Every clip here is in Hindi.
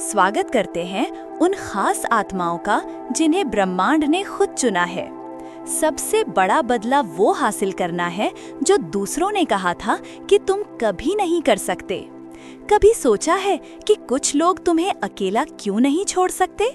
स्वागत करते हैं उन खास आत्माओं का जिन्हें ब्रह्मांड ने खुद चुना है। सबसे बड़ा बदला वो हासिल करना है जो दूसरों ने कहा था कि तुम कभी नहीं कर सकते। कभी सोचा है कि कुछ लोग तुम्हें अकेला क्यों नहीं छोड़ सकते?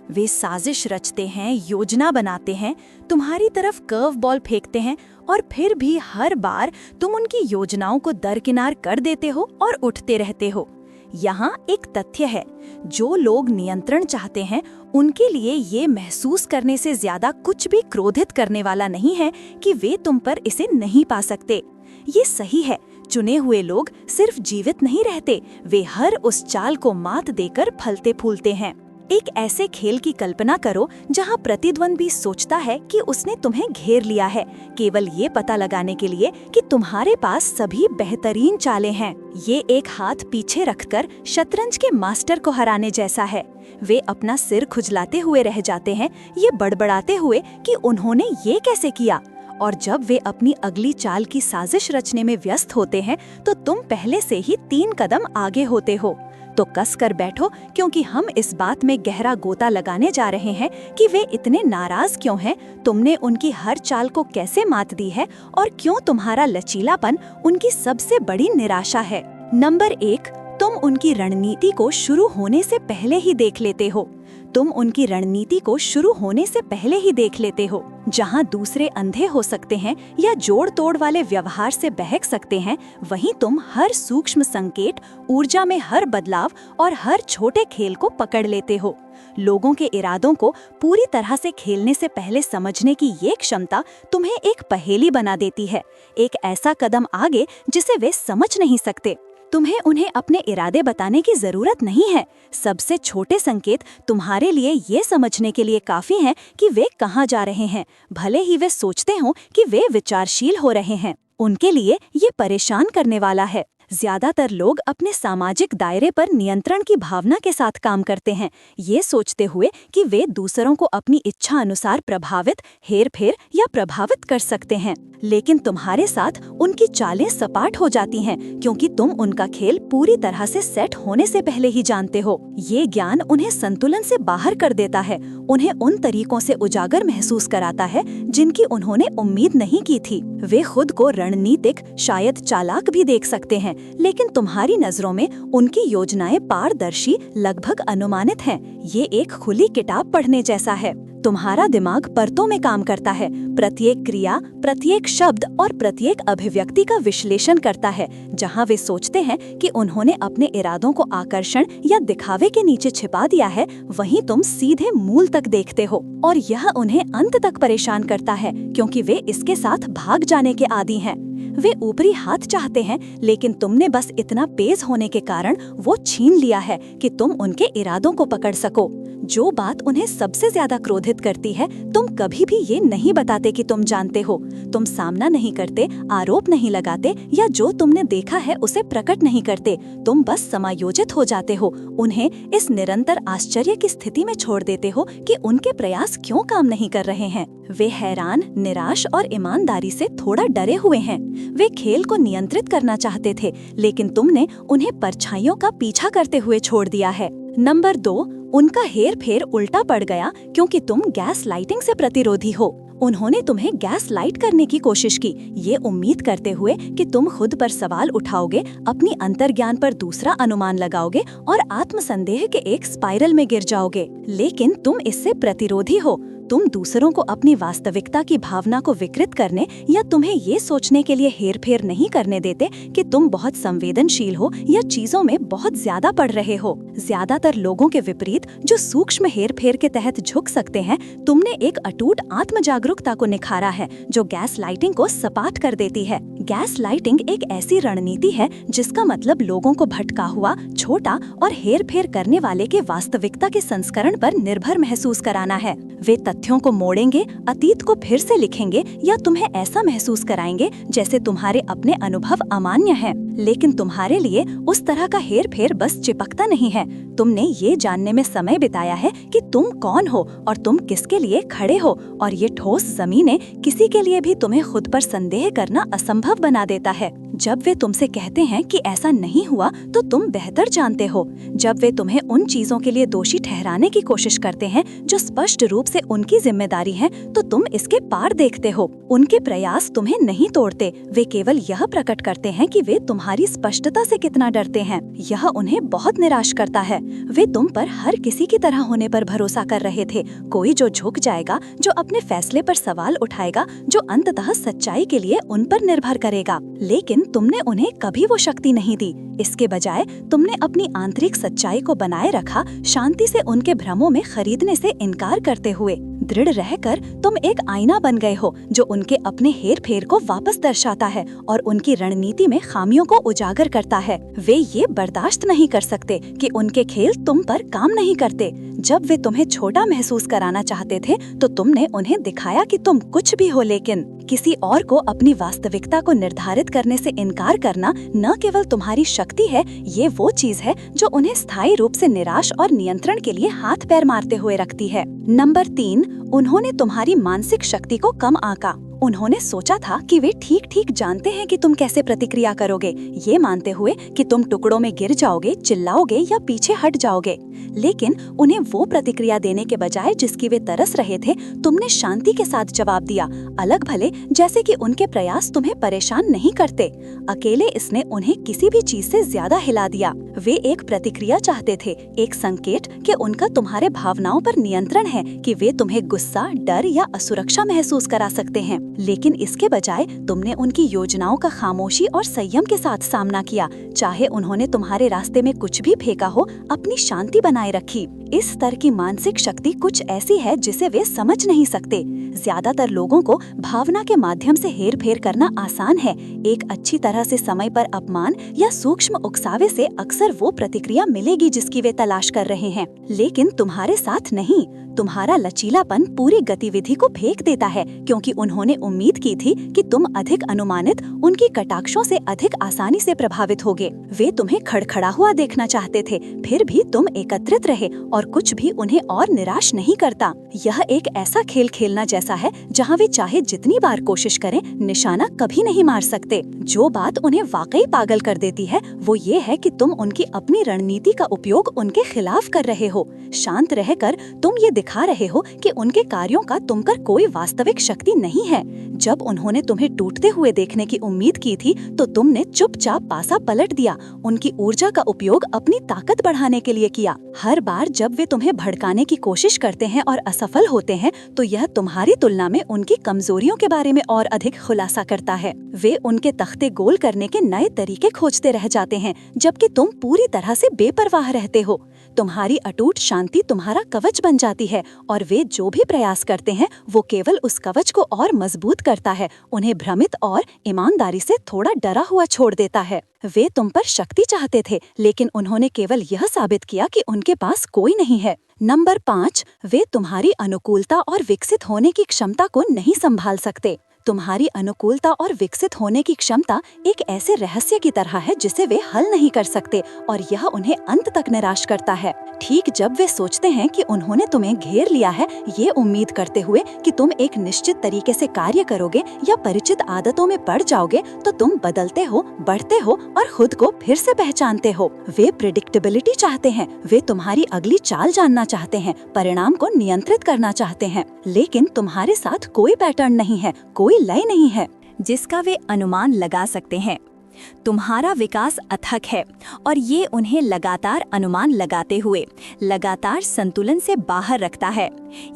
वे साजिश रचते हैं, योजना बनाते हैं, तुम्हारी तरफ कर्व बॉल फेंकते हैं और फिर भी हर बार तुम उनकी योजनाओं को दरकिनार कर देते हो और उठते रहते हो। यहाँ एक तथ्य है, जो लोग नियंत्रण चाहते हैं उनके लिए ये महसूस करने से ज्यादा कुछ भी क्रोधित करने वाला नहीं है कि वे तुम पर इसे नहीं पा सकते। ये सही है, चुने हुए लोग सिर्फ जीवित नहीं रहते, वे हर उस चाल को मात देकर फलते फूलते हैं। एक ऐसे खेल की कल्पना करो जहां प्रतिद्वंदी सोचता है कि उसने तुम्हें घेर लिया है, केवल ये पता लगाने के लिए कि तुम्हारे पास सभी बेहतरीन चालें हैं। ये एक हाथ पीछे रखकर शतरंज के मास्टर को हराने जैसा है। वे अपना सिर खुजलाते हुए रह जाते हैं, ये बड़बड़ाते हुए कि उन्होंने ये कैसे किया। और जब वे अपनी अगली चाल की साजिश रचने में व्यस्त होते हैं तो तुम पहले से ही 3 कदम आगे होते हो। तो कस कर बैठो, क्योंकि हम इस बात में गहरा गोता लगाने जा रहे हैं कि वे इतने नाराज क्यों हैं, तुमने उनकी हर चाल को कैसे मात दी है और क्यों तुम्हारा लचीलापन उनकी सबसे बड़ी निराशा है। नंबर 1, तुम उनकी रणनीति को शुरू होने से पहले ही देख लेते हो। तुम उनकी रणनीति को शुरू होने से पहले ही देख लेते हो। जहां दूसरे अंधे हो सकते हैं या जोड़ तोड़ वाले व्यवहार से बहक सकते हैं, वहीं तुम हर सूक्ष्म संकेत, ऊर्जा में हर बदलाव और हर छोटे खेल को पकड़ लेते हो। लोगों के इरादों को पूरी तरह से खेलने से पहले समझने की ये क्षमता तुम्हें एक पहेली बना देती है, एक ऐसा कदम आगे जिसे वे समझ नहीं सकते। तुम्हें उन्हें अपने इरादे बताने की जरूरत नहीं है। सबसे छोटे संकेत तुम्हारे लिए ये समझने के लिए काफी हैं कि वे कहाँ जा रहे हैं, भले ही वे सोचते हों कि वे विचारशील हो रहे हैं। उनके लिए ये परेशान करने वाला है। ज्यादातर लोग अपने सामाजिक दायरे पर नियंत्रण की भावना के साथ काम करते हैं, ये सोचते हुए कि वे दूसरों को अपनी इच्छा अनुसार प्रभावित, हेरफेर या प्रभावित कर सकते हैं। लेकिन तुम्हारे साथ उनकी चालें सपाट हो जाती हैं, क्योंकि तुम उनका खेल पूरी तरह से सेट होने से पहले ही जानते हो। ये ज्ञान उन्हें संतुलन से बाहर कर देता है, उन्हें उन तरीकों से उजागर महसूस कराता है जिनकी उन्होंने उम्मीद नहीं की थी। वे खुद को रणनीतिक, शायद चालाक भी देख सकते हैं, लेकिन तुम्हारी नजरों में उनकी योजनाएं पारदर्शी, लगभग अनुमानित हैं। ये एक खुली किताब पढ़ने जैसा है। तुम्हारा दिमाग परतों में काम करता है, प्रत्येक क्रिया, प्रत्येक शब्द और प्रत्येक अभिव्यक्ति का विश्लेषण करता है। जहां वे सोचते हैं कि उन्होंने अपने इरादों को आकर्षण या दिखावे के नीचे छिपा दिया है, वहीं तुम सीधे मूल तक देखते हो। और यह उन्हें अंत तक परेशान करता है, क्योंकि वे इसके साथ भाग जाने के आदी हैं। वे ऊपरी हाथ चाहते हैं, लेकिन तुमने बस इतना तेज होने के कारण वो छीन लिया है कि तुम उनके इरादों को पकड़ सको। जो बात उन्हें सबसे ज्यादा क्रोधित करती है, तुम कभी भी ये नहीं बताते कि तुम जानते हो। तुम सामना नहीं करते, आरोप नहीं लगाते या जो तुमने देखा है उसे प्रकट नहीं करते। तुम बस समायोजित हो जाते हो, उन्हें इस निरंतर आश्चर्य की स्थिति में छोड़ देते हो कि उनके प्रयास क्यों काम नहीं कर रहे हैं। वे हैरान, निराश और ईमानदारी से थोड़ा डरे हुए हैं। वे खेल को नियंत्रित करना चाहते थे, लेकिन तुमने उन्हें परछाइयों का पीछा करते हुए छोड़ दिया है। नंबर 2, उनका हेर फेर उल्टा पड़ गया क्योंकि तुम गैस लाइटिंग से प्रतिरोधी हो। उन्होंने तुम्हें गैस लाइट करने की कोशिश की, ये उम्मीद करते हुए कि तुम खुद पर सवाल उठाओगे, अपनी अंतर्ज्ञान पर दूसरा अनुमान लगाओगे और आत्मसंदेह के एक स्पाइरल में गिर जाओगे। लेकिन तुम इससे प्रतिरोधी हो। तुम दूसरों को अपनी वास्तविकता की भावना को विकृत करने या तुम्हें ये सोचने के लिए हेरफेर नहीं करने देते कि तुम बहुत संवेदनशील हो या चीजों में बहुत ज्यादा पढ़ रहे हो। ज्यादातर लोगों के विपरीत, जो सूक्ष्म हेरफेर के तहत झुक सकते हैं, तुमने एक अटूट आत्म जागरूकता को निखारा है जो गैस लाइटिंग को सपाट कर देती है। गैस लाइटिंग एक ऐसी रणनीति है जिसका मतलब लोगों को भटका हुआ, छोटा और हेरफेर करने वाले के वास्तविकता के संस्करण पर निर्भर महसूस कराना है। वे तथ्यों को मोड़ेंगे, अतीत को फिर से लिखेंगे या तुम्हें ऐसा महसूस कराएंगे जैसे तुम्हारे अपने अनुभव अमान्य हैं। लेकिन तुम्हारे लिए उस तरह का हेर फेर बस चिपकता नहीं है। तुमने ये जानने में समय बिताया है कि तुम कौन हो और तुम किसके लिए खड़े हो, और ये ठोस जमीनें किसी के लिए भी तुम्हें खुद पर संदेह करना असंभव बना देता है। जब वे तुमसे कहते हैं कि ऐसा नहीं हुआ तो तुम बेहतर जानते हो, जब वे तुम्हें उन चीजों के लिए दोषी ठहराने की कोशिश करते हैं जो स्पष्ट रूप से उनकी जिम्मेदारी है, तो तुम इसके पार देखते हो। उनके प्रयास तुम्हें नहीं तोड़ते, वे केवल यह प्रकट करते हैं कि वे तुम्हारी स्पष्टता से कितना डरते हैं। यह उन्हें बहुत निराश करता है। वे तुम पर हर किसी की तरह होने पर भरोसा कर रहे थे, कोई जो झुक जाएगा, जो अपने फैसले पर सवाल उठाएगा, जो अंततः सच्चाई के लिए उन पर निर्भर करेगा। लेकिन तुमने उन्हें कभी वो शक्ति नहीं दी। इसके बजाय तुमने अपनी आंतरिक सच्चाई को बनाए रखा, शांति से उनके भ्रमों में खरीदने से इनकार करते हुए। दृढ़ रहकर तुम एक आईना बन गए हो जो उनके अपने हेर फेर को वापस दर्शाता है और उनकी रणनीति में खामियों को उजागर करता है। वे ये बर्दाश्त नहीं कर सकते कि उनके खेल तुम पर काम नहीं करते। जब वे तुम्हें छोटा महसूस कराना चाहते थे तो तुमने उन्हें दिखाया कि तुम कुछ भी हो, लेकिन किसी और को अपनी वास्तविकता को निर्धारित करने से इनकार करना न केवल तुम्हारी शक्ति है, ये वो चीज है जो उन्हें स्थायी रूप से निराश और नियंत्रण के लिए हाथ पैर मारते हुए रखती है। नंबर 3, उन्होंने तुम्हारी मानसिक शक्ति को कम आंका। उन्होंने सोचा था कि वे ठीक ठीक जानते हैं कि तुम कैसे प्रतिक्रिया करोगे, ये मानते हुए कि तुम टुकड़ों में गिर जाओगे, चिल्लाओगे या पीछे हट जाओगे। लेकिन उन्हें वो प्रतिक्रिया देने के बजाय जिसकी वे तरस रहे थे, तुमने शांति के साथ जवाब दिया, अलग भले जैसे कि उनके प्रयास तुम्हें परेशान नहीं करते। अकेले इसने उन्हें किसी भी चीज से ज्यादा हिला दिया। वे एक प्रतिक्रिया चाहते थे, एक संकेत कि उनका तुम्हारे भावनाओं पर नियंत्रण है, कि वे तुम्हें गुस्सा, डर या असुरक्षा महसूस करा सकते हैं। लेकिन इसके बजाय तुमने उनकी योजनाओं का खामोशी और संयम के साथ सामना किया। चाहे उन्होंने तुम्हारे रास्ते में कुछ भी फेंका हो, अपनी शांति बनाए रखी। इस स्तर की मानसिक शक्ति कुछ ऐसी है जिसे वे समझ नहीं सकते। ज्यादातर लोगों को भावना के माध्यम से हेर फेर करना आसान है। एक अच्छी तरह से समय पर अपमान या सूक्ष्म उकसावे से अक्सर वो प्रतिक्रिया मिलेगी जिसकी वे तलाश कर रहे हैं। लेकिन तुम्हारे साथ नहीं, तुम्हारा लचीलापन पूरी गतिविधि को फेंक देता है, क्योंकि उन्होंने उम्मीद की थी कि तुम अधिक अनुमानित, उनकी कटाक्षों से अधिक आसानी से प्रभावित होगे। वे तुम्हें खड़खड़ा हुआ देखना चाहते थे, फिर भी तुम एकत्रित रहे और कुछ भी उन्हें और निराश नहीं करता। यह एक ऐसा खेल खेलना जैसा है जहाँ वे चाहे जितनी बार कोशिश करें, निशाना कभी नहीं मार सकते। जो बात उन्हें वाकई पागल कर देती है वो ये है कि तुम उनकी अपनी रणनीति का उपयोग उनके खिलाफ कर रहे हो। शांत रहकर तुम ये दिखा रहे हो कि उनके कार्यों का तुम पर कोई वास्तविक शक्ति नहीं है। जब उन्होंने तुम्हें टूटते हुए देखने की उम्मीद की थी तो तुमने चुपचाप पासा पलट दिया, उनकी ऊर्जा का उपयोग अपनी ताकत बढ़ाने के लिए किया। हर बार जब वे तुम्हें भड़काने की कोशिश करते हैं और असफल होते हैं तो यह तुम्हारी तुलना में उनकी कमजोरियों के बारे में और अधिक खुलासा करता है। वे उनके तख्ते गोल करने के नए तरीके खोजते रह जाते हैं, जबकि तुम पूरी तरह से बेपरवाह रहते हो। तुम्हारी अटूट शांति तुम्हारा कवच बन जाती है और वे जो भी प्रयास करते हैं वो केवल उस कवच को और मजबूत करता है, उन्हें भ्रमित और ईमानदारी से थोड़ा डरा हुआ छोड़ देता है। वे तुम पर शक्ति चाहते थे, लेकिन उन्होंने केवल यह साबित किया कि उनके पास कोई नहीं है। नंबर 5, वे तुम्हारी अनुकूलता और विकसित होने की क्षमता को नहीं संभाल सकते। तुम्हारी अनुकूलता और विकसित होने की क्षमता एक ऐसे रहस्य की तरह है जिसे वे हल नहीं कर सकते और यह उन्हें अंत तक निराश करता है। ठीक जब वे सोचते हैं कि उन्होंने तुम्हें घेर लिया है, ये उम्मीद करते हुए कि तुम एक निश्चित तरीके से कार्य करोगे या परिचित आदतों में पड़ जाओगे, तो तुम बदलते हो, बढ़ते हो और खुद को फिर से पहचानते हो। वे प्रिडिक्टेबिलिटी चाहते हैं, वे तुम्हारी अगली चाल जानना चाहते हैं, परिणाम को नियंत्रित करना चाहते हैं। लेकिन तुम्हारे साथ कोई पैटर्न नहीं है, कोई लय नहीं है जिसका वे अनुमान लगा सकते हैं। तुम्हारा विकास अथक है और ये उन्हें लगातार अनुमान लगाते हुए लगातार संतुलन से बाहर रखता है।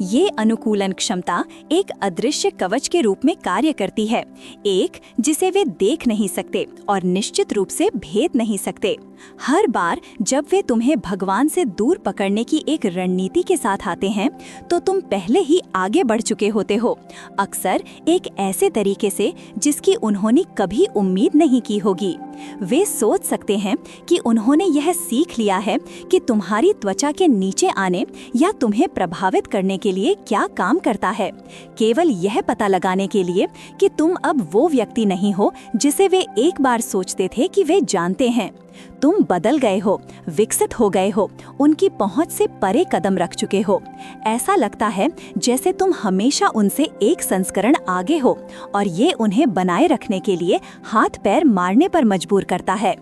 ये अनुकूलन क्षमता एक अदृश्य कवच के रूप में कार्य करती है, एक जिसे वे देख नहीं सकते और निश्चित रूप से भेद नहीं सकते। हर बार जब वे तुम्हें भगवान से दूर पकड़ने की एक रणनीति के साथ आते हैं तो तुम पहले ही आगे बढ़ चुके होते हो, अक्सर एक ऐसे तरीके से जिसकी उन्होंने कभी उम्मीद नहीं की होगी। वे सोच सकते हैं कि उन्होंने यह सीख लिया है कि तुम्हारी त्वचा के नीचे आने या तुम्हें प्रभावित करने के लिए क्या काम करता है, केवल यह पता लगाने के लिए कि तुम अब वो व्यक्ति नहीं हो जिसे वे एक बार सोचते थे कि वे जानते हैं। तुम बदल गए हो, विकसित हो गए हो, उनकी पहुंच से परे कदम रख चुके हो। ऐसा लगता है जैसे तुम हमेशा उनसे एक संस्करण आगे हो और ये उन्हें बनाए रखने के लिए हाथ पैर मारने पर मजबूर करता है।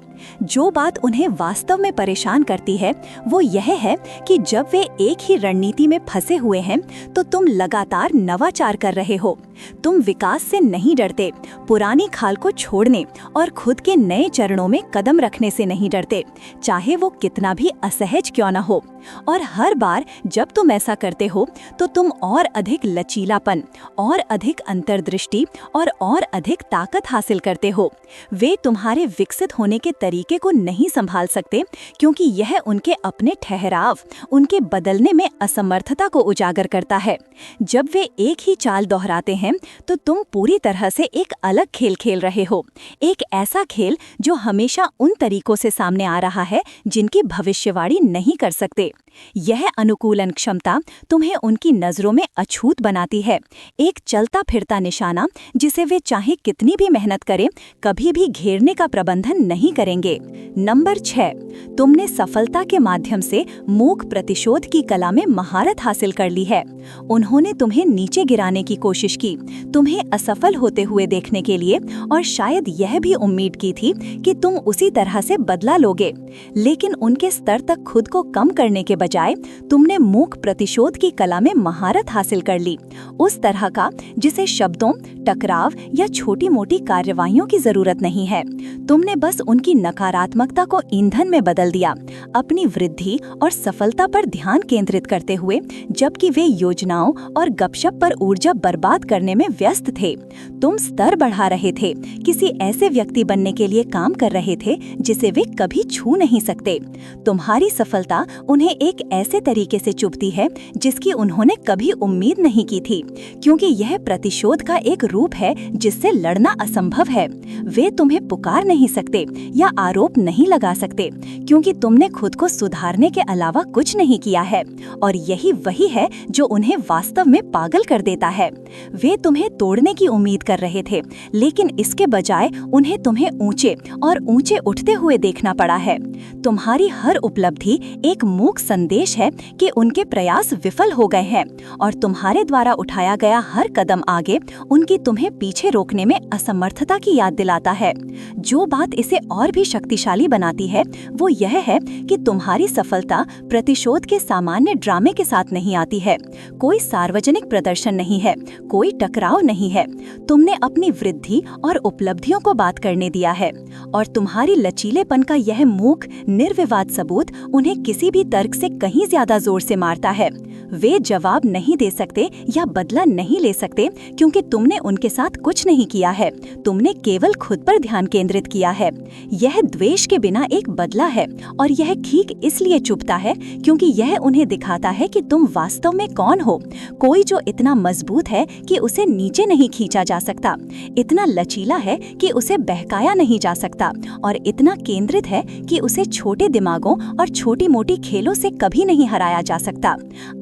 जो बात उन्हें वास्तव में परेशान करती है वो यह है कि जब वे एक ही रणनीति में फंसे हुए हैं तो तुम लगातार नवाचार कर रहे हो। तुम विकास से नहीं डरते, पुरानी खाल को छोड़ने और खुद के नए चरणों में कदम रखने से नहीं डरते, चाहे वो कितना भी असहज क्यों न हो। और हर बार जब तुम ऐसा करते हो तो तुम और अधिक लचीलापन, और अधिक अंतर्दृष्टि और अधिक ताकत हासिल करते हो। वे तुम्हारे विकसित होने के तरीके को नहीं संभाल सकते क्योंकि यह उनके अपने ठहराव, उनके बदलने में असमर्थता को उजागर करता है। जब वे एक ही चाल दोहराते हैं तो तुम पूरी तरह से एक अलग खेल खेल रहे हो, एक ऐसा खेल जो हमेशा उन तरीकों से सामने आ रहा है जिनकी भविष्यवाणी नहीं कर सकते। यह अनुकूलन क्षमता तुम्हें उनकी नजरों में अछूत बनाती है, एक चलता फिरता निशाना जिसे वे चाहे कितनी भी मेहनत करें कभी भी घेरने का प्रबंधन नहीं करेंगे। नंबर 6, तुमने सफलता के माध्यम से मूक प्रतिशोध की कला में महारत हासिल कर ली है। उन्होंने तुम्हें नीचे गिराने की कोशिश की, तुम्हें असफल होते हुए देखने के लिए, और शायद यह भी उम्मीद की थी कि तुम उसी तरह से बदला लोगे। लेकिन उनके स्तर तक खुद को कम करने के बजाय तुमने मूक प्रतिशोध की कला में महारत हासिल कर ली, उस तरह का जिसे शब्दों, टकराव या छोटी मोटी कार्यवाहियों की जरूरत नहीं है। तुमने बस उनकी नकारात्मकता को ईंधन में बदल दिया, अपनी वृद्धि और सफलता पर ध्यान केंद्रित करते हुए, जबकि वे योजनाओं और गपशप पर ऊर्जा बर्बाद करने में व्यस्त थे। तुम स्तर बढ़ा रहे थे, किसी ऐसे व्यक्ति बनने के लिए काम कर रहे थे जिसे वे कभी छू नहीं सकते। तुम्हारी सफलता उन्हें एक ऐसे तरीके से चुभती है जिसकी उन्होंने कभी उम्मीद नहीं की थी, क्योंकि यह प्रतिशोध का एक रूप है जिससे लड़ना असंभव है। वे तुम्हें पुकार नहीं सकते या आरोप नहीं लगा सकते, क्योंकि तुमने खुद को सुधारने के अलावा कुछ नहीं किया है, और यही वही है जो उन्हें वास्तव में पागल कर देता है। वे तुम्हें तोड़ने की उम्मीद कर रहे थे, लेकिन इसके बजाय उन्हें तुम्हें ऊंचे और ऊंचे उठते हुए देखना पड़ा है। तुम्हारी हर उपलब्धि एक मूक संदेश है कि उनके प्रयास विफल हो गए हैं, और तुम्हारे द्वारा उठाया गया हर कदम आगे उनकी तुम्हें पीछे रोकने में असमर्थता की याद दिलाता है। जो बात इसे और भी शक्तिशाली बनाती है वो यह है कि तुम्हारी सफलता प्रतिशोध के सामान्य ड्रामे के साथ नहीं आती है। कोई सार्वजनिक प्रदर्शन नहीं है, कोई टकराव नहीं है। तुमने अपनी वृद्धि और उपलब्धियों को बात करने दिया है, और तुम्हारी लचीलेपन का यह मूक निर्विवाद सबूत उन्हें किसी भी तर्क से कहीं ज्यादा जोर से मारता है। वे जवाब नहीं दे सकते या बदला नहीं ले सकते क्योंकि तुमने उनके साथ कुछ नहीं किया है, तुमने केवल खुद पर ध्यान केंद्रित किया है। यह द्वेष के बिना एक बदला है, और यह ठीक इसलिए चुभता है क्योंकि यह उन्हें दिखाता है कि तुम वास्तव में कौन हो। कोई जो इतना मजबूत है कि उसे नीचे नहीं खींचा जा सकता, इतना लचीला है कि उसे बहकाया नहीं जा सकता, और इतना केंद्रित है कि उसे छोटे दिमागों और छोटी मोटी खेलों से कभी नहीं हराया जा सकता।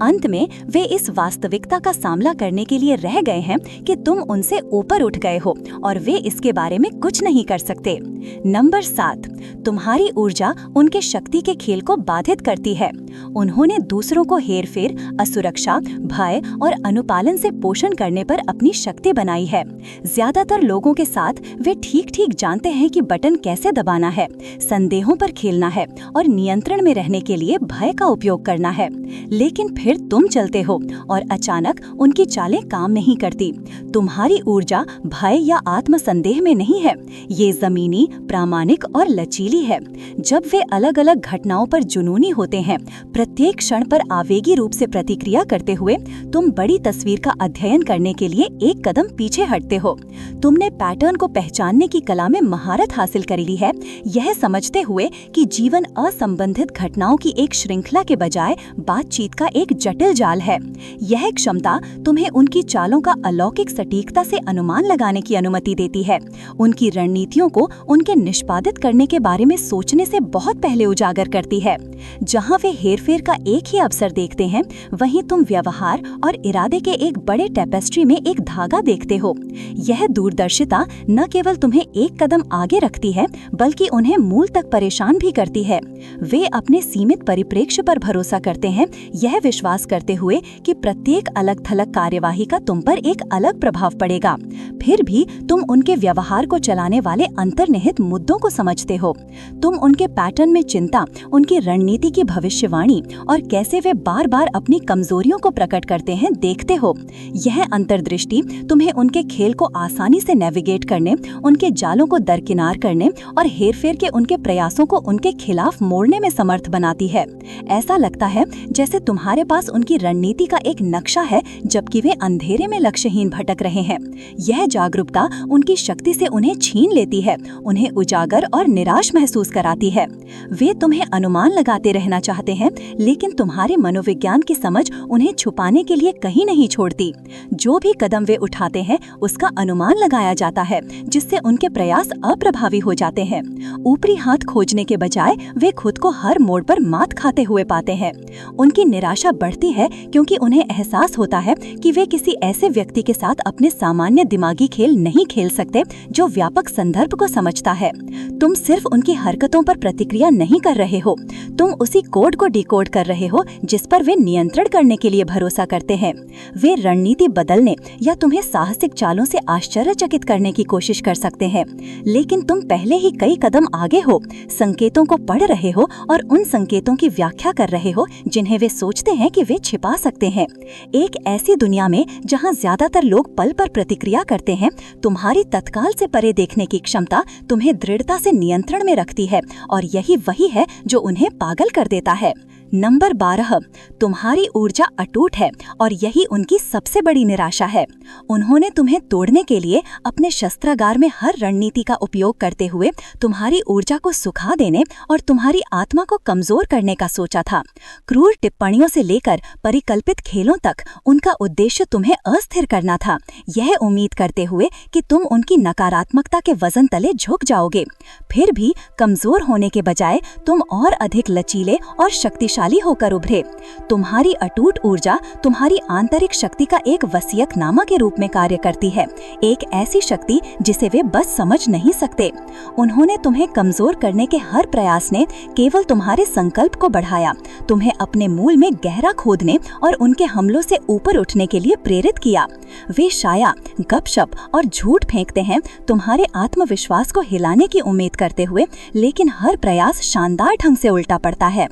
अंत में वे इस वास्तविकता का सामना करने के लिए रह गए हैं कि तुम उनसे ऊपर उठ गए हो और वे इसके बारे में कुछ नहीं कर सकते। नंबर 7, तुम्हारी ऊर्जा उनके शक्ति के खेल को बाधित करती है। उन्होंने दूसरों को हेरफेर, असुरक्षा, भय और अनुपालन से पोषण करने पर अपनी शक्ति बनाई है। ज्यादातर लोगों के साथ वे ठीक ठीक जानते हैं कि बटन कैसे दबाना है, संदेहों पर खेलना है और नियंत्रण में रहने के लिए भय का उपयोग करना है। लेकिन फिर तुम चलते हो और अचानक उनकी चालें काम नहीं करती। तुम्हारी ऊर्जा भय या आत्मसंदेह में नहीं है, ये जमीनी, प्रामाणिक और लचीली है। जब वे अलग अलग घटनाओं पर जुनूनी होते हैं, प्रत्येक क्षण पर आवेगी रूप से प्रतिक्रिया करते हुए, तुम बड़ी तस्वीर का अध्ययन करने के लिए एक कदम पीछे हटते हो। तुमने पैटर्न को पहचानने की कला में महारत हासिल कर ली है, यह समझते हुए कि जीवन असंबंधित घटनाओं की एक श्रृंखला के बजाय बातचीत का एक जटिल जाल है। यह क्षमता तुम्हें उनकी चालों का अलौकिक सटीकता से अनुमान लगाने की अनुमति देती है, उनकी रणनीतियों को उनके निष्पादित नियंत्रित करने के बारे में सोचने से बहुत पहले उजागर करती है। जहां वे हेरफेर का एक ही अवसर देखते हैं, वहीं तुम व्यवहार और इरादे के एक बड़े टेपेस्ट्री में एक धागा देखते हो। यह दूरदर्शिता न केवल तुम्हें एक कदम आगे रखती है, बल्कि उन्हें मूल तक परेशान भी करती है। वे अपने सीमित परिप्रेक्ष्य पर भरोसा करते हैं, यह विश्वास करते हुए कि प्रत्येक अलग थलग कार्यवाही का तुम पर एक अलग प्रभाव पड़ेगा। फिर भी तुम उनके व्यवहार को चलाने वाले अंतर्निहित मुद्दों को समझते हो। तुम उनके पैटर्न में चिंता, उनकी रणनीति की भविष्यवाणी और कैसे वे बार बार अपनी कमजोरियों को प्रकट करते हैं देखते हो। यह अंतर्दृष्टि तुम्हें उनके खेल को आसानी से नेविगेट करने, उनके जालों को दरकिनार करने और हेरफेर के उनके प्रयासों को उनके खिलाफ मोड़ने में समर्थ बनाती है। ऐसा लगता है जैसे तुम्हारे पास उनकी रणनीति का एक नक्शा है, जबकि वे अंधेरे में लक्ष्यहीन भटक रहे हैं। यह जागरूकता उनकी शक्ति से उन्हें छीन लेती है, उन्हें उजागर और निराश महसूस कराती है। वे तुम्हें अनुमान लगाते रहना चाहते हैं, लेकिन तुम्हारे मनोविज्ञान की समझ उन्हें छुपाने के लिए कहीं नहीं छोड़ती। जो भी कदम वे उठाते हैं, उसका अनुमान लगाया जाता है, जिससे उनके प्रयास अप्रभावी हो जाते हैं। ऊपरी हाथ खोजने के बजाय वे खुद को हर मोड़ पर मात खाते हुए पाते हैं। उनकी निराशा बढ़ती है क्योंकि उन्हें एहसास होता है कि वे किसी ऐसे व्यक्ति के साथ अपने सामान्य दिमागी खेल नहीं खेल सकते जो व्यापक संदर्भ को समझता है। तुम सिर्फ उनकी हरकतों पर प्रतिक्रिया नहीं कर रहे हो, तुम उसी कोड को डिकोड कर रहे हो जिस पर वे नियंत्रण करने के लिए भरोसा करते हैं। वे रणनीति बदलने या तुम्हें साहसिक चालों से आश्चर्यचकित करने की कोशिश कर सकते हैं, लेकिन तुम पहले ही कई कदम आगे हो, संकेतों को पढ़ रहे हो और उन संकेतों की व्याख्या कर रहे हो जिन्हें वे सोचते हैं कि वे छिपा सकते हैं। एक ऐसी दुनिया में जहां ज्यादातर लोग पल पर प्रतिक्रिया करते हैं, तुम्हारी तत्काल से परे देखने की क्षमता तुम्हें दृढ़ता से नियंत्रण में रखती है, और यही वही है जो उन्हें पागल कर देता है। नंबर 12, तुम्हारी ऊर्जा अटूट है और यही उनकी सबसे बड़ी निराशा है। उन्होंने तुम्हें तोड़ने के लिए अपने शस्त्रागार में हर रणनीति का उपयोग करते हुए तुम्हारी ऊर्जा को सुखा देने और तुम्हारी आत्मा को कमजोर करने का सोचा था। क्रूर टिप्पणियों से लेकर परिकल्पित खेलों तक उनका उद्देश्य तुम्हें अस्थिर करना था, यह उम्मीद करते हुए कि तुम उनकी नकारात्मकता के वजन तले झुक जाओगे। फिर भी कमजोर होने के बजाय तुम और अधिक लचीले और शक्तिशाली होकर उभरे। तुम्हारी अटूट ऊर्जा तुम्हारी आंतरिक शक्ति का एक वसीयतनामा के रूप में कार्य करती है, एक ऐसी शक्ति जिसे वे बस समझ नहीं सकते। उन्होंने तुम्हें कमजोर करने के हर प्रयास ने केवल तुम्हारे संकल्प को बढ़ाया, तुम्हें अपने मूल में गहरा खोदने और उनके हमलों से ऊपर उठने के लिए प्रेरित किया। वे शाया, गपशप और झूठ फेंकते हैं, तुम्हारे आत्मविश्वास को हिलाने की उम्मीद करते हुए, लेकिन हर प्रयास शानदार ढंग से उल्टा पड़ता है।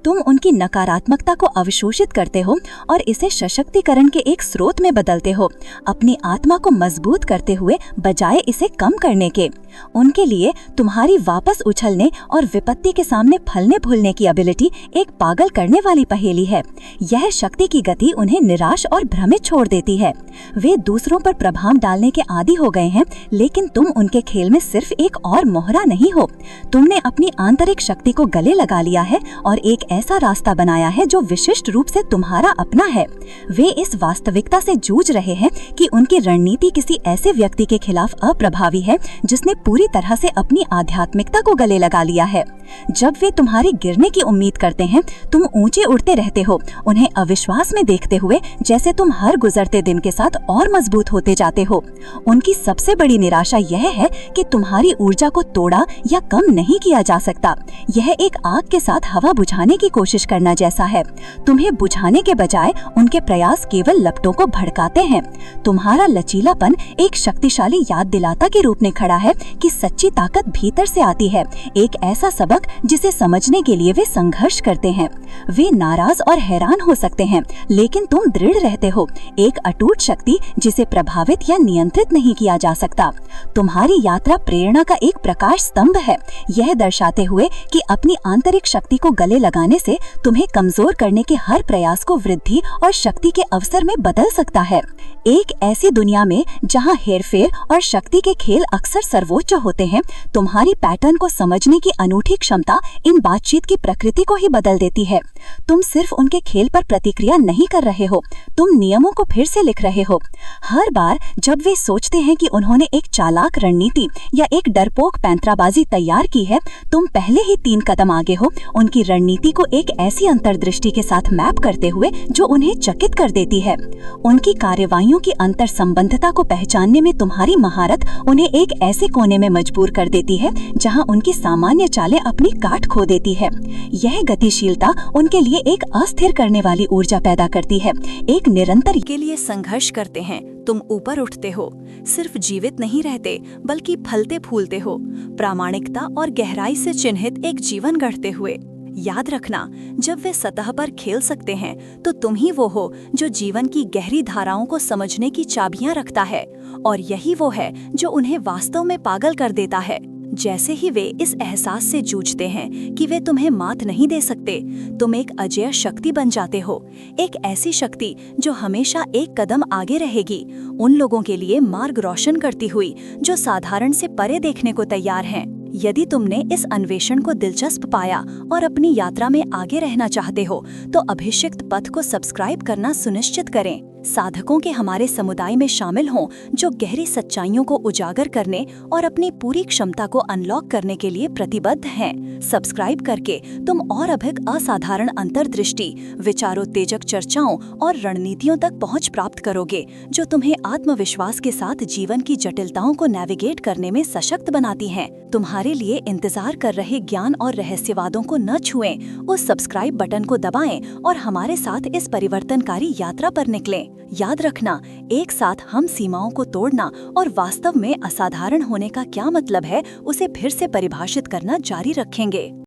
तुम उनकी नकारात्मकता को अवशोषित करते हो और इसे सशक्तिकरण के एक स्रोत में बदलते हो, अपनी आत्मा को मजबूत करते हुए बजाय इसे कम करने के। उनके लिए तुम्हारी वापस उछलने और विपत्ति के सामने फलने फूलने की एबिलिटी एक पागल करने वाली पहेली है। यह शक्ति की गति उन्हें निराश और भ्रमित छोड़ देती है। वे दूसरों पर प्रभाव डालने के आदी हो गए हैं, लेकिन तुम उनके खेल में सिर्फ एक और मोहरा नहीं हो। तुमने अपनी आंतरिक शक्ति को गले लगा लिया है और एक ऐसा रास्ता बनाया है जो विशिष्ट रूप से तुम्हारा अपना है। वे इस वास्तविकता से जूझ रहे हैं कि उनकी रणनीति किसी ऐसे व्यक्ति के खिलाफ अप्रभावी है जिसने पूरी तरह से अपनी आध्यात्मिकता को गले लगा लिया है। जब वे तुम्हारे गिरने की उम्मीद करते हैं, तुम ऊंचे उड़ते रहते हो, उन्हें अविश्वास में देखते हुए जैसे तुम हर गुजरते दिन के साथ और मजबूत होते जाते हो। उनकी सबसे बड़ी निराशा यह है कि तुम्हारी ऊर्जा को तोड़ा या कम नहीं किया जा सकता। यह एक आग के साथ हवा बुझाने की कोशिश करना जैसा है। तुम्हें बुझाने के बजाय उनके प्रयास केवल लपटों को भड़काते हैं। तुम्हारा लचीलापन एक शक्तिशाली याद दिलाता के रूप में खड़ा है कि सच्ची ताकत भीतर से आती है, एक ऐसा सबक जिसे समझने के लिए वे संघर्ष करते हैं। वे नाराज और हैरान हो सकते हैं, लेकिन तुम दृढ़ रहते हो, एक अटूट शक्ति जिसे प्रभावित या नियंत्रित नहीं किया जा सकता। तुम्हारी यात्रा प्रेरणा का एक प्रकाश स्तंभ है, यह दर्शाते हुए कि अपनी आंतरिक शक्ति को गले लगाने से तुम्हें कमजोर करने के हर प्रयास को वृद्धि और शक्ति के अवसर में बदल सकता है। एक ऐसी दुनिया में जहां हेरफेर और शक्ति के खेल अक्सर सर्वोच्च होते हैं, तुम्हारी पैटर्न को समझने की अनूठी क्षमता इन बातचीत की प्रकृति को ही बदल देती है। तुम सिर्फ उनके खेल पर प्रतिक्रिया नहीं कर रहे हो, तुम नियमों को फिर से लिख रहे हो। हर बार जब वे सोचते हैं कि उन्होंने एक चालाक रणनीति या एक डरपोक पैंतराबाजी तैयार की है, तुम पहले ही 3 कदम आगे हो, उनकी रणनीति को एक ऐसी अंतर्दृष्टि के साथ मैप करते हुए जो उन्हें चकित कर देती है। उनकी कार्यवाहियों की अंतर संबंधता को पहचानने में तुम्हारी महारत उन्हें एक ऐसे कोने में मजबूर कर देती है जहां उनकी सामान्य चालें अपनी काट खो देती है। यह गतिशीलता उनके लिए एक अस्थिर करने वाली ऊर्जा पैदा करती है, एक निरंतर के लिए संघर्ष करते हैं। तुम ऊपर उठते हो, सिर्फ जीवित नहीं रहते बल्कि फलते फूलते हो, प्रामाणिकता और गहराई से चिन्हित एक जीवन गढ़ते हुए। याद रखना, जब वे सतह पर खेल सकते हैं तो तुम ही वो हो जो जीवन की गहरी धाराओं को समझने की चाबियां रखता है, और यही वो है जो उन्हें वास्तव में पागल कर देता है। जैसे ही वे इस एहसास से जूझते हैं कि वे तुम्हें मात नहीं दे सकते, तुम एक अजेय शक्ति बन जाते हो, एक ऐसी शक्ति जो हमेशा एक कदम आगे रहेगी, उन लोगों के लिए मार्ग रोशन करती हुई जो साधारण से परे देखने को तैयार हैं। यदि तुमने इस अन्वेषण को दिलचस्प पाया और अपनी यात्रा में आगे रहना चाहते हो, तो अभिषिक्त पथ को सब्सक्राइब करना सुनिश्चित करें। साधकों के हमारे समुदाय में शामिल हों जो गहरी सच्चाइयों को उजागर करने और अपनी पूरी क्षमता को अनलॉक करने के लिए प्रतिबद्ध हैं। सब्सक्राइब करके तुम और अधिक असाधारण अंतर्दृष्टि, विचारोत्तेजक चर्चाओं और रणनीतियों तक पहुंच प्राप्त करोगे, जो तुम्हें आत्मविश्वास के साथ जीवन की जटिलताओं को नेविगेट करने में सशक्त बनाती हैं। तुम्हारे लिए इंतजार कर रहे ज्ञान और रहस्यवादों को न छुएं, उस सब्सक्राइब बटन को दबाएं और हमारे साथ इस परिवर्तनकारी यात्रा पर निकलें। याद रखना, एक साथ हम सीमाओं को तोड़ना और वास्तव में असाधारण होने का क्या मतलब है, उसे फिर से परिभाषित करना जारी रखेंगे।